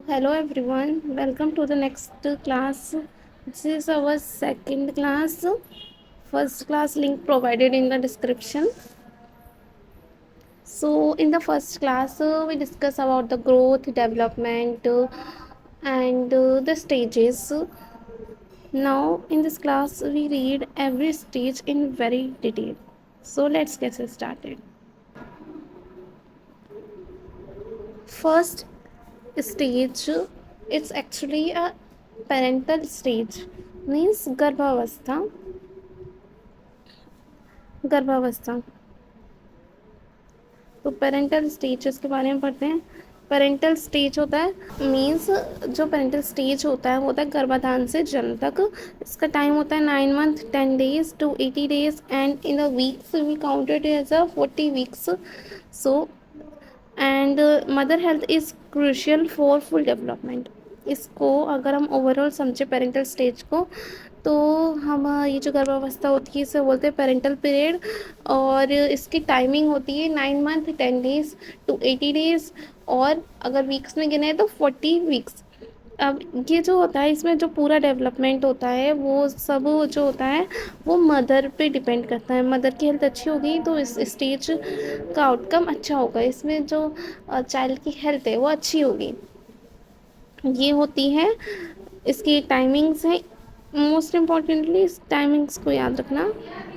Hello everyone, welcome to the next class. This is our second class. First class link provided in the description. So in the first class, we discuss about the growth, development, and the stages. Now in this class, we read every stage in very detail. So let's get started. First stage, it's actually a parental stage, means गर्भावस्था। तो parental stages के बारे में पढ़ते हैं। Parental stage होता है means जो पेरेंटल स्टेज होता है वो होता है गर्भाधान से जन्म तक। इसका टाइम होता है 9 month 10 days to 80 days and in the weeks we counted as a 40 weeks। So and mother health is crucial for full development. इसको अगर हम ओवरऑल समझे पेरेंटल स्टेज को, तो हम ये जो गर्भावस्था होती है इसे बोलते हैं पेरेंटल पीरियड। और इसकी टाइमिंग होती है 9 मंथ 10 days to 80 days, और अगर वीक्स में गिने तो 40 weeks। अब ये जो होता है इसमें जो पूरा डेवलपमेंट होता है वो सब जो होता है वो मदर पे डिपेंड करता है। मदर की हेल्थ अच्छी होगी तो इस स्टेज का आउटकम अच्छा होगा। इसमें जो चाइल्ड की हेल्थ है वो अच्छी होगी। ये होती है इसकी टाइमिंग्स हैं। मोस्ट इम्पॉर्टेंटली इस टाइमिंग्स को याद रखना,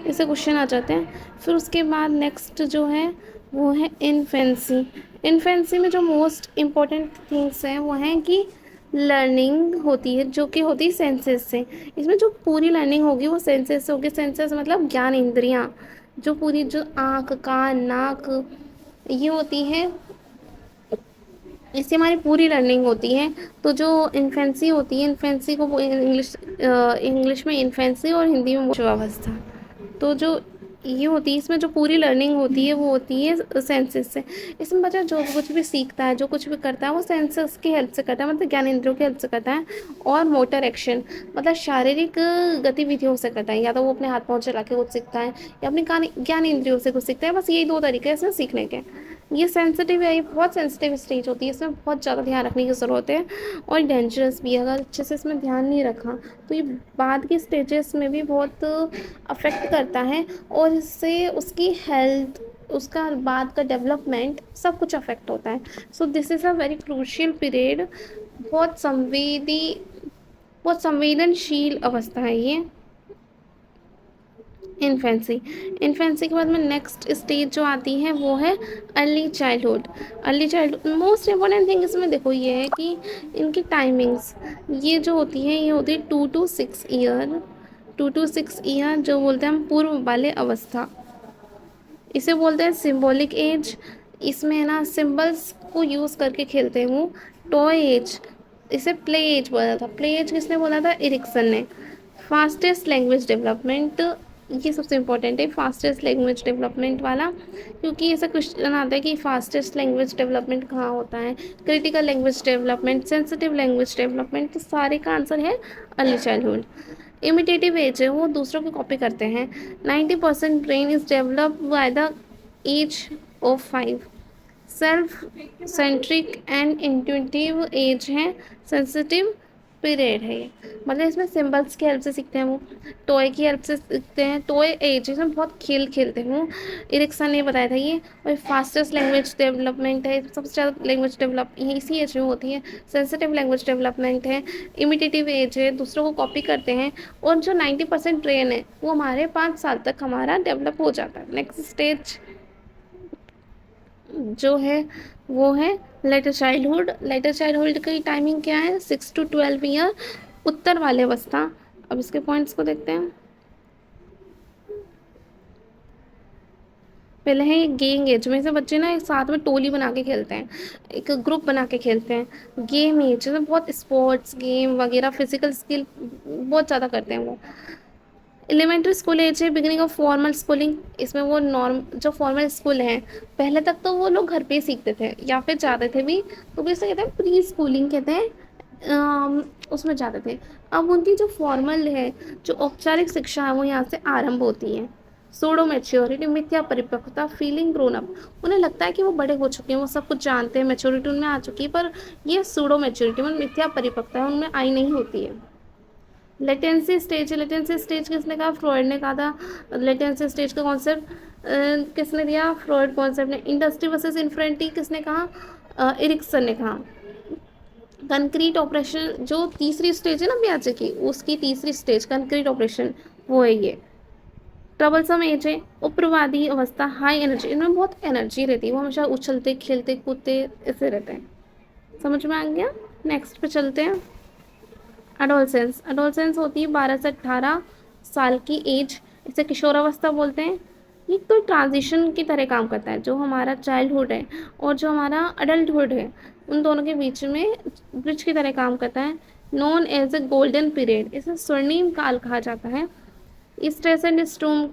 इससे क्वेश्चन आ जाते हैं। फिर उसके बाद नेक्स्ट जो है वो है इन्फेंसी। इन्फेंसी में जो मोस्ट इम्पॉर्टेंट थिंग्स हैं वो हैं कि लर्निंग होती है जो कि होती है सेंसेस से। इसमें जो पूरी लर्निंग होगी वो सेंसेस से होगी। सेंसेस मतलब ज्ञान इंद्रियाँ, जो पूरी जो आँख कान नाक ये होती हैं, इससे हमारी पूरी लर्निंग होती है। तो जो इन्फेंसी होती है, इन्फेंसी को इंग्लिश में इन्फेंसी और हिंदी में अवस्था। तो जो ये होती है इसमें जो पूरी लर्निंग होती है वो होती है सेंसेस से। इसमें बच्चा जो कुछ भी सीखता है जो कुछ भी करता है वो सेंसेस की हेल्प से करता है, मतलब ज्ञान इंद्रियों की हेल्प से करता है। और मोटर एक्शन मतलब शारीरिक गतिविधियों से करता है, या तो वो अपने हाथ पाँव चला के कुछ सीखता है या अपने ज्ञान इंद्रियों से कुछ सीखता है। बस यही दो तरीके हैं इसमें सीखने के। ये सेंसिटिव है, ये बहुत सेंसिटिव स्टेज होती है, इसमें बहुत ज़्यादा ध्यान रखने की ज़रूरत है। और डेंजरस भी है, अगर अच्छे से इसमें ध्यान नहीं रखा तो ये बाद की स्टेजेस में भी बहुत अफेक्ट करता है, और इससे उसकी हेल्थ उसका बाद का डेवलपमेंट सब कुछ अफेक्ट होता है। So this is a very crucial period. बहुत बहुत संवेदनशील अवस्था है ये इन्फेंसी। इन्फेंसी के बाद में नेक्स्ट स्टेज जो आती है वो है early childhood. Early childhood most important thing इसमें देखो ये है कि इनकी टाइमिंग्स ये जो होती है ये होती है 2 to 6 ईयर। 2 to 6 ईयर जो बोलते हैं हम पूर्व बाल्य अवस्था, इसे बोलते हैं सिंबॉलिक एज। इसमें है ना सिंबल्स को यूज़ करके खेलते हैं वो। टॉय एज, इसे प्ले एज बोला था। प्ले एज किसने बोला था? एरिक्सन ने। फास्टेस्ट लैंग्वेज डेवलपमेंट, ये सबसे इम्पोर्टेंट है फास्टेस्ट लैंग्वेज डेवलपमेंट वाला, क्योंकि ऐसा क्वेश्चन आता है कि फास्टेस्ट लैंग्वेज डेवलपमेंट कहाँ होता है। Critical language development, sensitive language development, तो सारे का आंसर है अर्ली चाइल्डहुड। इमिटेटिव एज है, वो दूसरों की कॉपी करते हैं। 90% brain is develop by the age of 5। Self centric and intuitive age है। सेंसिटिव पीरियड है ये, मतलब इसमें सिंबल्स की हेल्प से सीखते हैं वो। टॉय की हेल्प से सीखते हैं। टॉय एज इसमें बहुत खेल खेलते हैं वो। इरिक्सन ने बताया था ये। और फास्टेस्ट लैंग्वेज डेवलपमेंट है, सबसे ज़्यादा लैंग्वेज डेवलप ये इसी एज में होती है। सेंसिटिव लैंग्वेज डेवलपमेंट है। इमिटेटिव एज है, दूसरों को कॉपी करते हैं। और जो 90% ब्रेन है वो हमारे 5 साल तक हमारा डेवलप हो जाता है। नेक्स्ट स्टेज जो है वो है लेटर चाइल्डहुड। लेटर चाइल्डहुड की टाइमिंग क्या है? 6 to 12 ईयर, उत्तर वाले अवस्था। अब इसके पॉइंट्स को देखते हैं। पहले है ये गेम एज में से बच्चे ना एक साथ में टोली बना के खेलते हैं, एक ग्रुप बना के खेलते हैं। गेम एज में बहुत स्पोर्ट्स गेम वगैरह फिजिकल स्किल बहुत ज़्यादा करते हैं वो। एलिमेंट्री स्कूल एज है, बिगिनिंग ऑफ फॉर्मल स्कूलिंग। इसमें वो नॉर्म जो फॉर्मल स्कूल हैं पहले तक तो वो लोग घर पे ही सीखते थे या फिर जाते थे भी, तो भी इसे कहते हैं प्री स्कूलिंग कहते हैं। उसमें जाते थे। अब उनकी जो फॉर्मल है जो औपचारिक शिक्षा है वो यहाँ से आरंभ होती है। सूडो मैच्योरिटी, मिथ्या परिपक्वता, फीलिंग ग्रोन अप, उन्हें लगता है कि वो बड़े हो चुके हैं, वो सब कुछ जानते हैं, मैच्योरिटी उनमें आ चुकी है, पर ये सूडो मैच्योरिटी मतलब मिथ्या परिपक्वता है, उनमें आई नहीं होती है। लेटेंसी स्टेज, लेटेंसी स्टेज किसने कहा? फ्रॉइड ने कहा था। लेटेंसी स्टेज का कॉन्सेप्ट किसने दिया? फ्रॉइड कॉन्सेप्ट ने। इंडस्ट्री वर्सेस इन्फ्रेंटी किसने कहा? एरिक्सन ने कहा। कंक्रीट ऑपरेशन जो तीसरी स्टेज है ना ब्याजे की, उसकी तीसरी स्टेज कंक्रीट ऑपरेशन, वो है ये। ट्रबलसम एज है, उप्रवादी अवस्था, हाई एनर्जी, इनमें बहुत एनर्जी रहती है, वो हमेशा उछलते खेलते कूदते ऐसे रहते हैं। समझ में आ गया? नेक्स्ट पे चलते हैं। अडोलसेंस, अडोलसेंस होती है 12 से 18 साल की एज, इसे किशोरावस्था बोलते हैं। ये तो ट्रांजिशन की तरह काम करता है, जो हमारा चाइल्डहुड है और जो हमारा अडल्टहुड है, उन दोनों के बीच में ब्रिज की तरह काम करता है। Known as a golden period, इसे स्वर्णिम काल कहा जाता है। स्ट्रेस एंड स्टॉर्म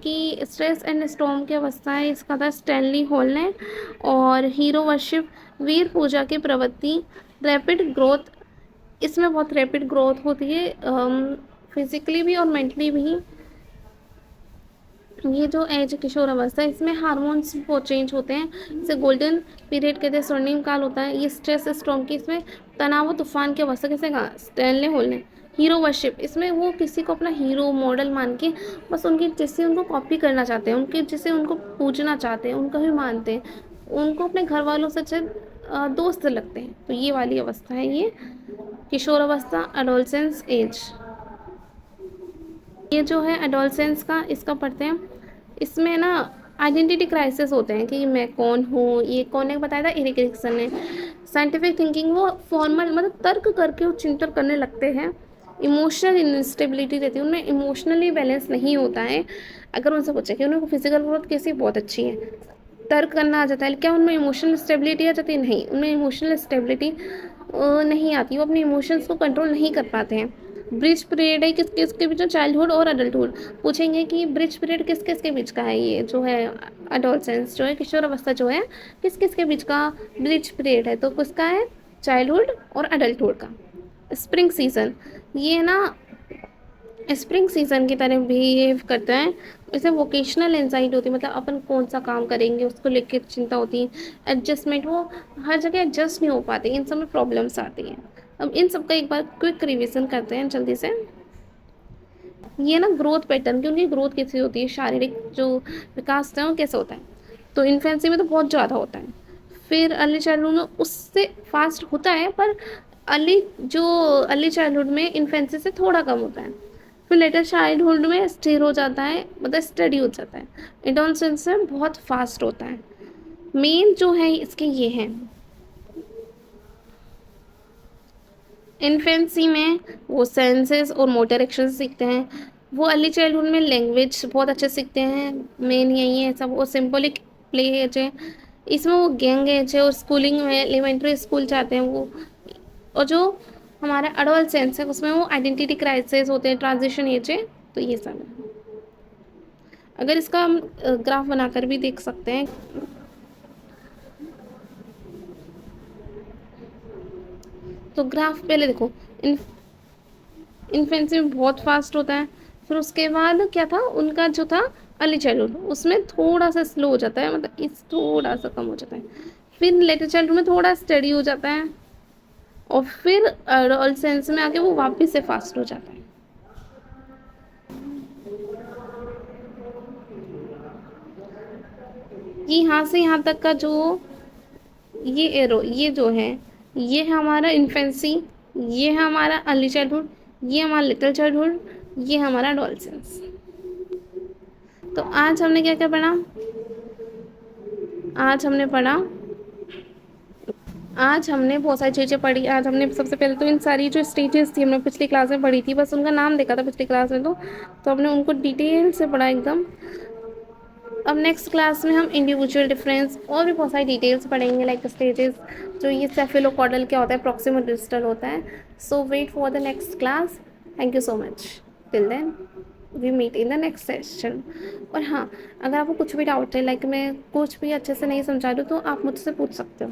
की अवस्था है, इसका था स्टैनली हॉल ने। और हीरो वर्शिप, वीर पूजा की प्रवृत्ति, रैपिड ग्रोथ, इसमें बहुत रैपिड ग्रोथ होती है फिजिकली भी और मेंटली भी। ये जो एज किशोर अवस्था है, इसमें हार्मोन्स बहुत चेंज होते हैं, इसे गोल्डन पीरियड कहते हैं, स्वर्णिम काल होता है। ये स्ट्रेस स्ट्रॉम की, इसमें तनाव और तूफान की अवस्था, किसे कहा? स्टैनले हॉल ने। हीरो वर्शिप, इसमें वो किसी को अपना हीरो मॉडल मान के बस उनकी जैसे उनको कॉपी करना चाहते हैं, उनके जैसे उनको पूजना चाहते हैं, उनको भी मानते हैं, उनको अपने घर वालों से अच्छे दोस्त लगते हैं, तो ये वाली अवस्था है ये किशोर अवस्था, एडोलसेंस एज। ये जो है एडोलसेंस का, इसका पढ़ते हैं। इसमें ना आइडेंटिटी क्राइसिस होते हैं कि मैं कौन हूँ, ये कौन है, बताया था एरिक एरिक्सन ने। साइंटिफिक थिंकिंग, वो फॉर्मल मतलब तर्क करके वो चिंतन करने लगते हैं। इमोशनल इंस्टेबिलिटी रहती है उनमें, इमोशनली बैलेंस नहीं होता है। अगर उनसे पूछे कि उन्हें फिजिकल ग्रोथ कैसी, बहुत अच्छी है, तर्क करना आ जाता है, क्या उनमें इमोशनल स्टेबिलिटी आ जाती है? नहीं, उनमें इमोशनल स्टेबिलिटी नहीं आती, वो अपने इमोशंस को कंट्रोल नहीं कर पाते हैं। ब्रिज पीरियड है किस किस के बीच में? चाइल्डहुड और अडल्टहुड। पूछेंगे कि ब्रिज पीरियड किस किस के बीच का है? ये जो है अडोलसेंस जो है, किशोर अवस्था जो है, किस किस के बीच का ब्रिज पीरियड है? तो किसका है? चाइल्डहुड और अडल्टहुड का। स्प्रिंग सीजन, ये ना स्प्रिंग सीजन की तरह बिहेव करता है। इसे वोकेशनल एंजाइटी होती है, मतलब अपन कौन सा काम करेंगे उसको लेकर चिंता होती है। एडजस्टमेंट, वो हर जगह एडजस्ट नहीं हो पाते, इन सब में प्रॉब्लम्स आती हैं। अब इन सब का एक बार क्विक रिवीजन करते हैं जल्दी से। ये ना ग्रोथ पैटर्न की, उनकी ग्रोथ कैसी होती है, शारीरिक जो विकास है वो कैसे होता है? तो इन्फेंसी में तो बहुत ज़्यादा होता है, फिर अर्ली चाइल्डहुड में उससे फास्ट होता है, पर अर्ली चाइल्डहुड में इन्फेंसी से थोड़ा कम होता है। फिर लेटर चाइल्डहुड में स्थिर हो जाता है, मतलब स्टडी हो जाता है। एडोलसेंस में बहुत फास्ट होता है। मेन जो है इसके ये हैं, इन्फेंसी में वो सेंसेस और मोटर एक्शन सीखते हैं। वो अर्ली चाइल्डहुड में लैंग्वेज बहुत अच्छे सीखते हैं, मेन यही है सब। वो सिंबॉलिक प्ले एज है, इसमें वो गैंग एज है, और स्कूलिंग में एलिमेंट्री स्कूल जाते हैं वो। और जो हमारा एडोलसेंस है उसमें वो आइडेंटिटी क्राइसिस होते हैं, ट्रांजिशन एज है, तो ये सब है। अगर इसका हम ग्राफ बनाकर भी देख सकते हैं, तो ग्राफ पहले देखो, इन्फेंसी में बहुत फास्ट होता है, फिर उसके बाद क्या था उनका जो था अर्ली चाइल्डहुड, उसमें थोड़ा सा स्लो हो जाता है, मतलब इस थोड़ा सा कम हो जाता है। फिर लेटर चाइल्डहुड में थोड़ा स्टडी हो जाता है, और फिर एडोलसेंस में आके वो वापस से फास्ट हो जाता है। ये यहाँ से यहाँ तक का जो ये एरो, ये जो है, ये है हमारा इन्फेंसी, ये है हमारा अर्ली चाइल्डहुड, ये हमारा लिटिल चाइल्डहुड, ये हमारा एडोलसेंस। तो आज हमने क्या क्या पढ़ा? आज हमने पढ़ा, आज हमने बहुत सारी चीज़ें पढ़ी। आज हमने सबसे पहले तो इन सारी जो स्टेजेस थी हमने पिछली क्लास में पढ़ी थी, बस उनका नाम देखा था पिछली क्लास में, तो हमने उनको डिटेल से पढ़ा एकदम। अब नेक्स्ट क्लास में हम इंडिविजुअल डिफरेंस और भी बहुत सारी डिटेल्स पढ़ेंगे, लाइक स्टेजेस, जो ये सेफेलोकॉर्डल क्या होता है, प्रॉक्सिमल डिस्टल होता है। So wait for the next class. Thank you so much. Till then we meet in the next session. और हाँ, अगर आपको कुछ भी डाउट है, लाइक मैं कुछ भी अच्छे से नहीं समझा रही हूँ, तो आप मुझसे पूछ सकते हो।